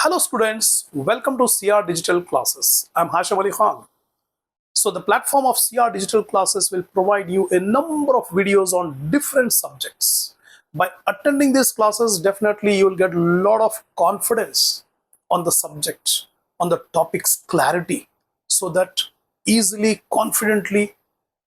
Hello students, welcome to CR Digital Classes. I'm Hashim Ali Khan. So the platform of CR Digital Classes will provide you a number of videos on different subjects. By attending these classes, definitely you will get a lot of confidence on the subject, on the topic's clarity, so that easily, confidently,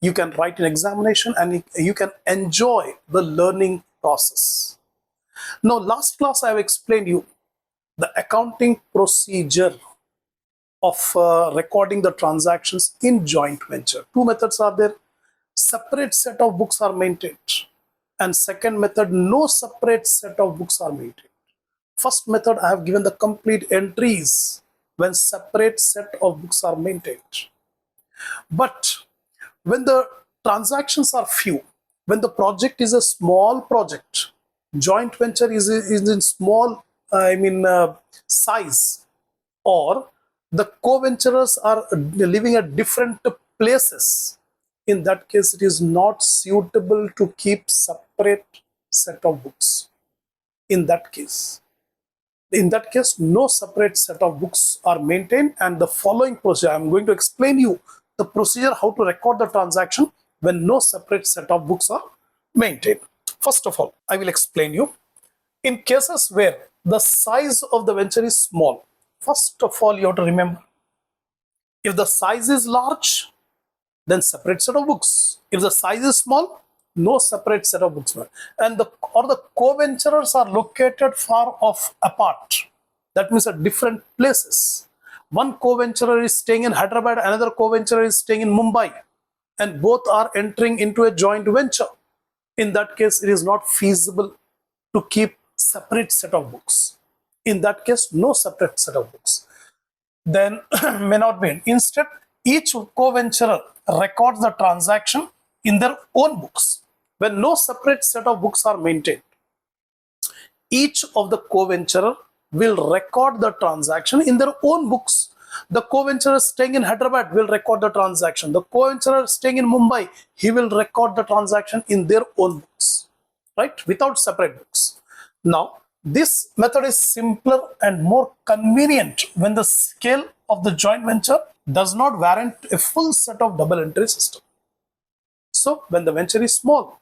you can write an examination and you can enjoy the learning process. Now, last class I have explained you the accounting procedure of recording the transactions in joint venture. Two methods are there. Separate set of books are maintained. And second method, no separate set of books are maintained. First method, I have given the complete entries when separate set of books are maintained. But when the transactions are few, when the project is a small project, joint venture is in small size, or the co-venturers are living at different places, in that case it is not suitable to keep separate set of books. In that case no separate set of books are maintained, and the following procedure I am going to explain you the procedure how to record the transaction when no separate set of books are maintained. First of all, I will explain you in cases where the size of the venture is small. First of all, you have to remember, if the size is large, then separate set of books. If the size is small, no separate set of books. And the co-venturers are located far off apart. That means at different places. One co-venturer is staying in Hyderabad, another co-venturer is staying in Mumbai, and both are entering into a joint venture. In that case, it is not feasible to keep separate set of books. In that case, no separate set of books. Then may not be. Instead, each co-venturer records the transaction in their own books. When no separate set of books are maintained, each of the co-venturer will record the transaction in their own books. The co-venturer staying in Hyderabad will record the transaction. The co-venturer staying in Mumbai, he will record the transaction in their own books, right? Without separate books. Now, this method is simpler and more convenient when the scale of the joint venture does not warrant a full set of double entry system. So, when the venture is small,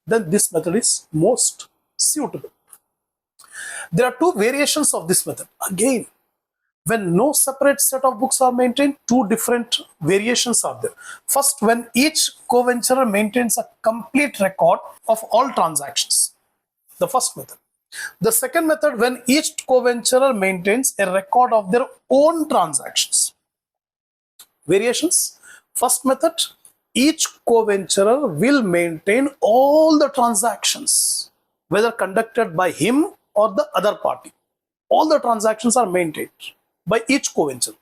then this method is most suitable. There are two variations of this method. Again, when no separate set of books are maintained, two different variations are there. First, when each co-venturer maintains a complete record of all transactions. The first method. The second method, when each co-venturer maintains a record of their own transactions. Variations. First method, each co-venturer will maintain all the transactions, whether conducted by him or the other party. All the transactions are maintained by each co-venturer.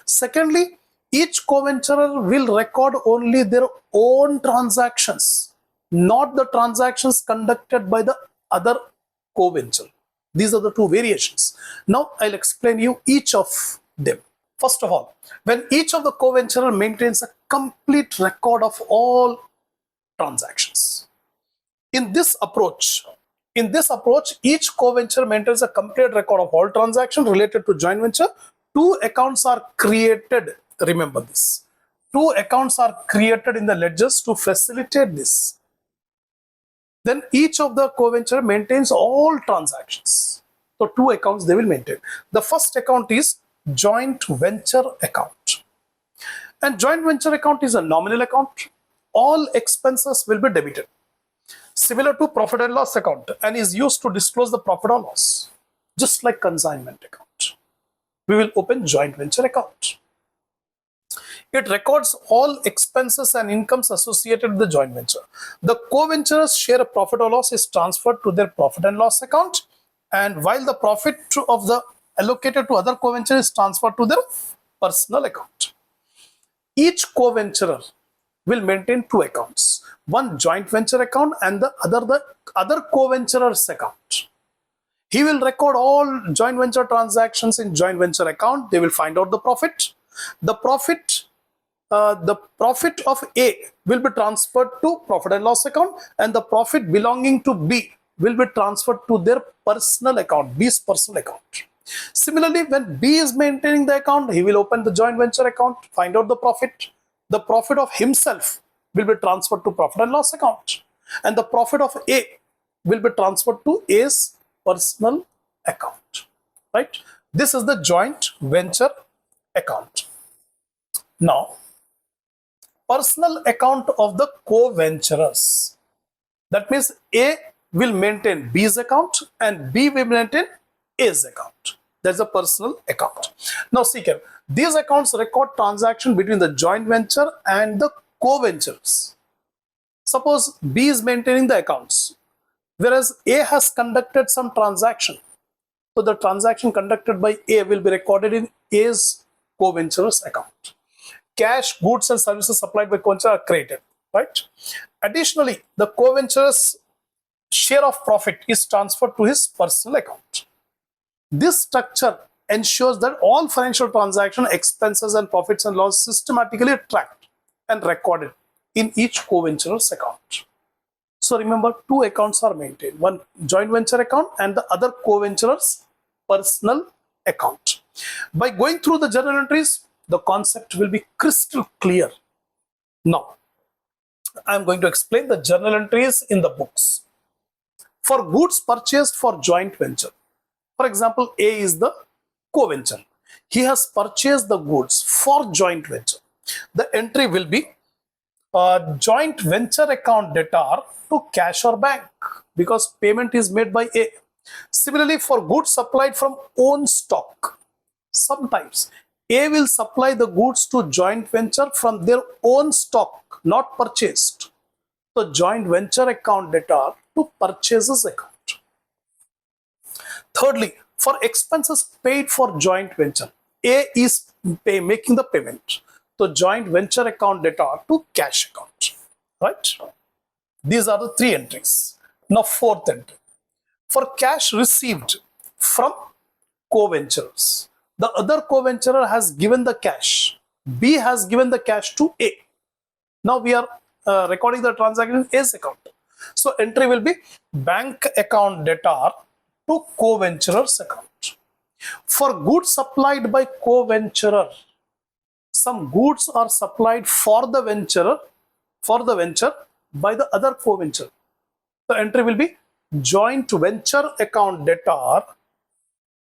Secondly, each co-venturer will record only their own transactions, not the transactions conducted by the other co-venture. These are the two variations. Now I'll explain you each of them. First of all, when each of the co-venturer maintains a complete record of all transactions. In this approach, each co-venture maintains a complete record of all transactions related to joint venture. Two accounts are created. Remember this. Two accounts are created in the ledgers to facilitate this. Then each of the co-venture maintains all transactions. So two accounts they will maintain. The first account is joint venture account. And joint venture account is a nominal account. All expenses will be debited. Similar to profit and loss account, and is used to disclose the profit or loss. Just like consignment account. We will open joint venture account. It records all expenses and incomes associated with the joint venture. The co-venturers share a profit or loss is transferred to their profit and loss account, and while the profit of the allocated to other co-venture is transferred to their personal account. Each co-venturer will maintain two accounts, one joint venture account and the other co-venturer's account. He will record all joint venture transactions in joint venture account. They will find out the profit. The profit of A will be transferred to profit and loss account, and the profit belonging to B will be transferred to their personal account, B's personal account. Similarly, when B is maintaining the account, he will open the joint venture account, find out the profit. The profit of himself will be transferred to profit and loss account, and the profit of A will be transferred to A's personal account, right? This is the joint venture account. Now, personal account of the co-venturers. That means A will maintain B's account and B will maintain A's account. That's a personal account. Now see here, these accounts record transaction between the joint venture and the co-ventures. Suppose B is maintaining the accounts, whereas A has conducted some transaction. So the transaction conducted by A will be recorded in A's co-ventures account. Cash, goods and services supplied by co-venture are created, right? Additionally, the co-venture's share of profit is transferred to his personal account. This structure ensures that all financial transaction expenses and profits and loss systematically tracked and recorded in each co-venturer's account. So remember, two accounts are maintained, one joint venture account and the other co-venturer's personal account. By going through the journal entries, the concept will be crystal clear. Now, I am going to explain the journal entries in the books. For goods purchased for joint venture, for example, A is the co-venture. He has purchased the goods for joint venture. The entry will be joint venture account debtor to cash or bank because payment is made by A. Similarly, for goods supplied from own stock, sometimes A will supply the goods to joint venture from their own stock, not purchased. So joint venture account debtor to purchases account. Thirdly, for expenses paid for joint venture, A is making the payment. So joint venture account debtor to cash account, right? These are the three entries. Now fourth entry. For cash received from co-venturers, the other co-venturer has given the cash. B has given the cash to A. Now we are recording the transaction in A's account. So entry will be bank account debtor to co-venturer's account. For goods supplied by co-venturer, some goods are supplied for the venture by the other co-venture. The entry will be joint venture account debtor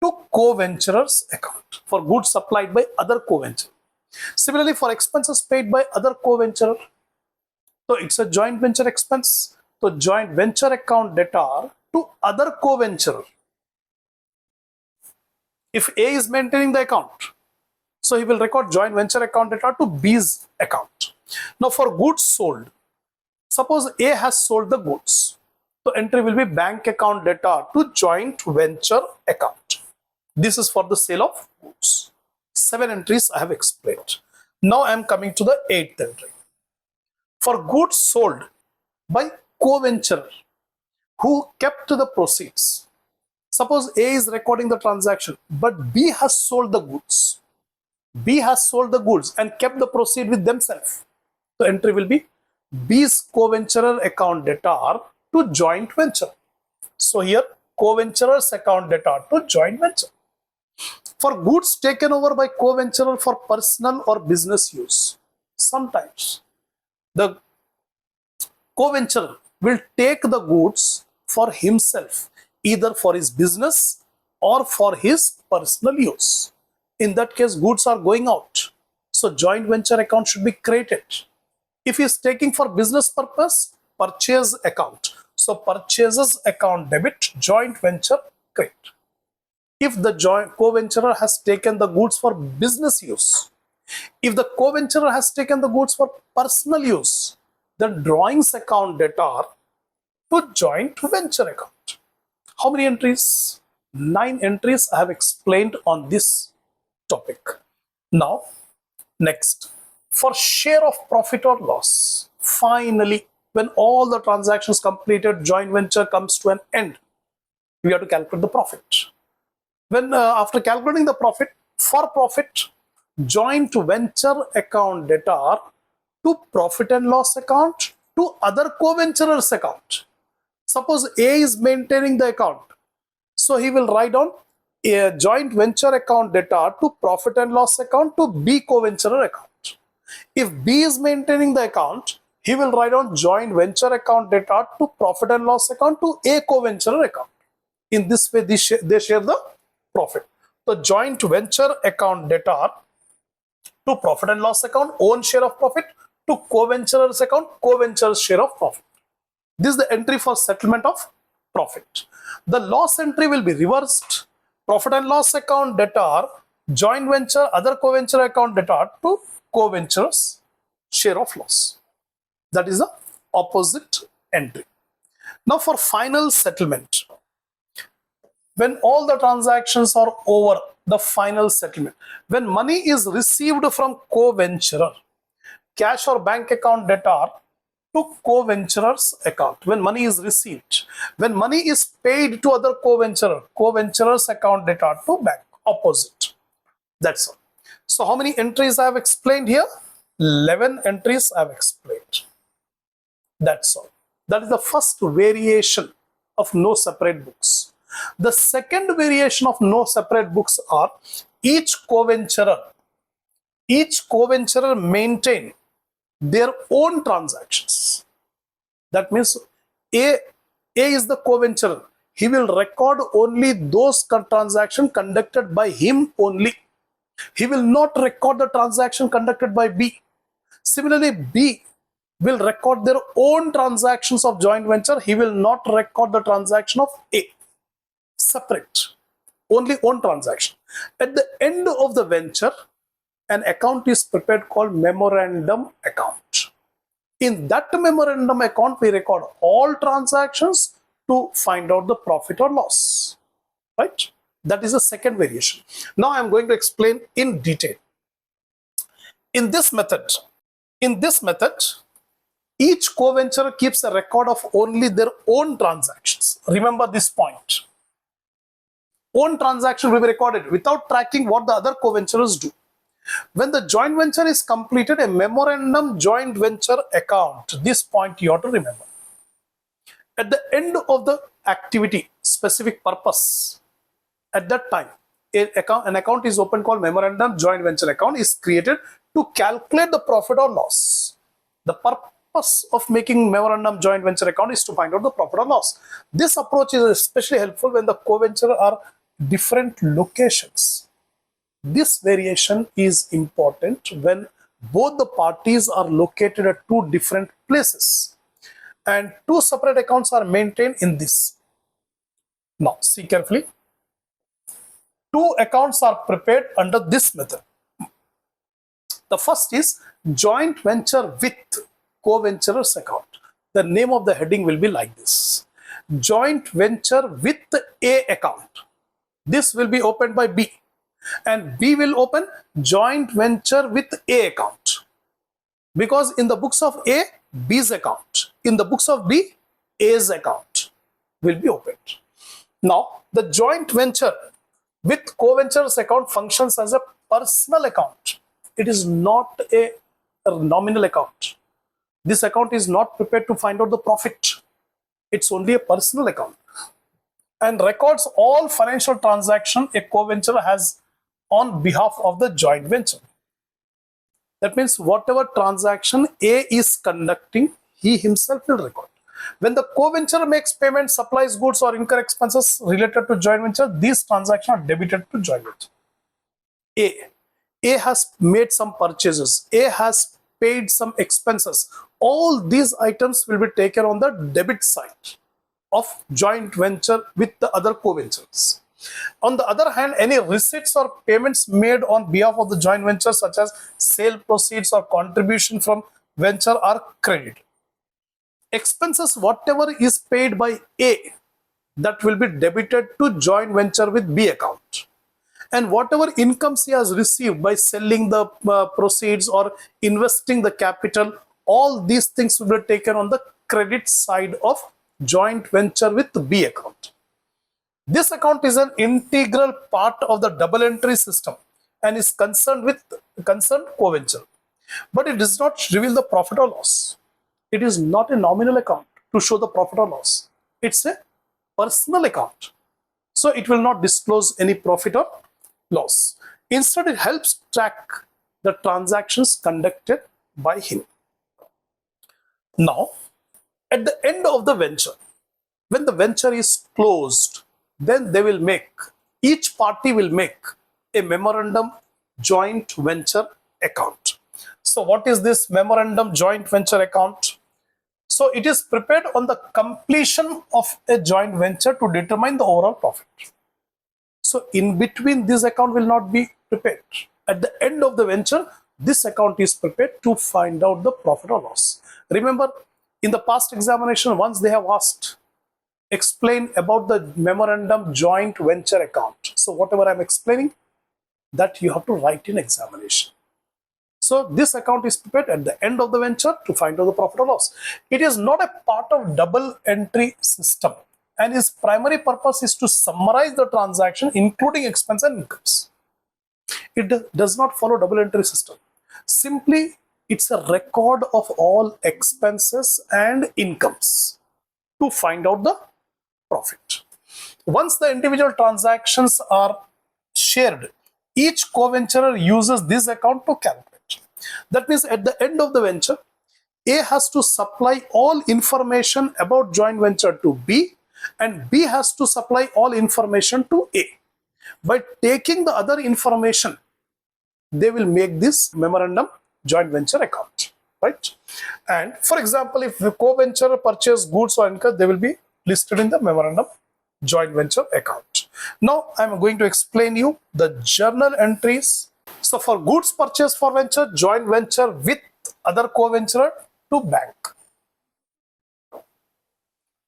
to co-venturer's account for goods supplied by other co-venture. Similarly, for expenses paid by other co-venturer, so it's a joint venture expense. So joint venture account debtor to other co-venturer. If A is maintaining the account, so he will record joint venture account debtor to B's account. Now for goods sold, suppose A has sold the goods. So entry will be bank account debtor to joint venture account. This is for the sale of goods. 7 entries I have explained. Now I am coming to the 8th entry. For goods sold by co-venturer who kept the proceeds. Suppose A is recording the transaction, but B has sold the goods. B has sold the goods and kept the proceed with themselves. So entry will be B's co-venturer account debtor to joint venture. So here co-venturer's account debtor to joint venture. For goods taken over by co-venturer for personal or business use, sometimes the co-venturer will take the goods for himself, either for his business or for his personal use. In that case, goods are going out. So joint venture account should be created. If he is taking for business purpose, purchase account. So purchases account debit, joint venture create. If the joint co-venturer has taken the goods for business use, if the co-venturer has taken the goods for personal use, then drawings account debtor to joint venture account. How many entries? 9 entries I have explained on this topic. Now, next, for share of profit or loss, finally, when all the transactions completed, joint venture comes to an end, we have to calculate the profit. When after calculating the profit, for profit, joint venture account debtor to profit and loss account to other co-venturers account. Suppose A is maintaining the account, so he will write down A joint venture account debtor to profit and loss account to B co-venturer account. If B is maintaining the account, he will write on joint venture account debtor to profit and loss account to A co-venturer account. In this way, they share the profit. The joint venture account debtor to profit and loss account, own share of profit, to co-venturers account, co-venturers share of profit. This is the entry for settlement of profit. The loss entry will be reversed. Profit and loss account debtor, joint venture, other co-venture account debtor to co-venturers share of loss. That is the opposite entry. Now for final settlement, when all the transactions are over, the final settlement, when money is received from co-venturer, cash or bank account debtor to co-venturer's account, when money is received. When money is paid to other co-venturer, co-venturer's account debtor to bank, opposite. That's all. So how many entries I have explained here? 11 entries I have explained. That's all. That is the first variation of no separate books. The second variation of no separate books are each co-venturer maintain their own transactions. That means A is the co-venturer. He will record only those transactions conducted by him only. He will not record the transaction conducted by B. Similarly, B will record their own transactions of joint venture. He will not record the transaction of A. Separate. Only own transaction. At the end of the venture, an account is prepared called memorandum account. In that memorandum account, we record all transactions to find out the profit or loss. Right? That is the second variation. Now I am going to explain in detail. In this method, each co-venturer keeps a record of only their own transactions. Remember this point. Own transaction will be recorded without tracking what the other co-venturers do. When the joint venture is completed, a memorandum joint venture account, this point you have to remember. At the end of the activity, specific purpose, at that time, an account is opened called memorandum joint venture account is created to calculate the profit or loss. The purpose of making memorandum joint venture account is to find out the profit or loss. This approach is especially helpful when the co-venture are different locations. This variation is important when both the parties are located at two different places and two separate accounts are maintained in this. Now see carefully. Two accounts are prepared under this method. The first is joint venture with co-venturers account. The name of the heading will be like this. Joint venture with A account. This will be opened by B. And B will open joint venture with A account. Because in the books of A, B's account. In the books of B, A's account will be opened. Now, the joint venture with co-venturers account functions as a personal account. It is not a nominal account. This account is not prepared to find out the profit. It's only a personal account. And records all financial transactions a co-venturer has on behalf of the joint venture. That means whatever transaction A is conducting, he himself will record. When the co-venture makes payments, supplies goods or incur expenses related to joint venture, these transactions are debited to joint venture. A has made some purchases. A has paid some expenses. All these items will be taken on the debit side of joint venture with the other co-ventures. On the other hand, any receipts or payments made on behalf of the joint venture, such as sale proceeds or contribution from venture, are credited. Expenses, whatever is paid by A, that will be debited to joint venture with B account. And whatever incomes he has received by selling the proceeds or investing the capital, all these things will be taken on the credit side of joint venture with B account. This account is an integral part of the double entry system and is concerned co-venture. But it does not reveal the profit or loss. It is not a nominal account to show the profit or loss. It's a personal account. So it will not disclose any profit or loss. Instead, it helps track the transactions conducted by him. Now, at the end of the venture, when the venture is closed, then they will make, each party will make a memorandum joint venture account. So what is this memorandum joint venture account? So it is prepared on the completion of a joint venture to determine the overall profit. So in between, this account will not be prepared. At the end of the venture, this account is prepared to find out the profit or loss. Remember, in the past examination, once they have asked, explain about the memorandum joint venture account. So whatever I'm explaining, that you have to write in examination. So this account is prepared at the end of the venture to find out the profit or loss. It is not a part of double entry system, and its primary purpose is to summarize the transaction including expense and incomes. It does not follow double entry system. Simply, it's a record of all expenses and incomes to find out the profit. Once the individual transactions are shared, each co-venturer uses this account to calculate. That means at the end of the venture, A has to supply all information about joint venture to B, and B has to supply all information to A. By taking the other information, they will make this memorandum joint venture account, right? And for example, if the co-venturer purchase goods or income, they will be listed in the memorandum joint venture account. Now I'm going to explain you the journal entries. So for goods purchased for venture, joint venture with other co-venturer to bank.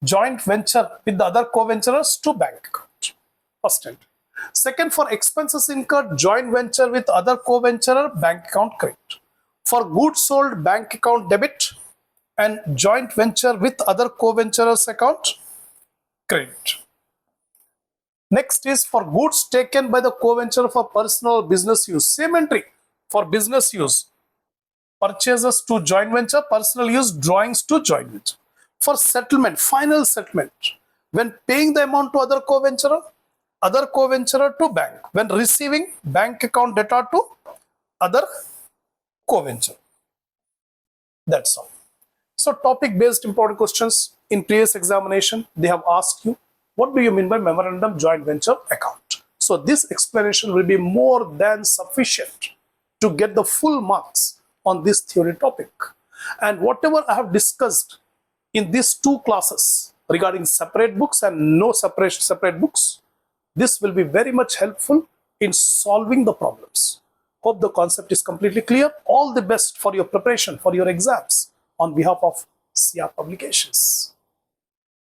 Joint venture with the other co-venturers to bank account. First entry. Second, for expenses incurred, joint venture with other co-venturer, bank account credit. For goods sold, bank account debit, and joint venture with other co-venturers account credit. Next is for goods taken by the co-venture for personal or business use. Same entry for business use. Purchases to joint venture, personal use, drawings to joint venture. For settlement, final settlement, when paying the amount to other co-venturer to bank. When receiving, bank account data to other co-venture. That's all. So topic based important questions in previous examination, they have asked you, what do you mean by memorandum joint venture account? So this explanation will be more than sufficient to get the full marks on this theory topic. And whatever I have discussed in these two classes regarding separate books and no separate books, this will be very much helpful in solving the problems. Hope the concept is completely clear. All the best for your preparation for your exams on behalf of CR Publications.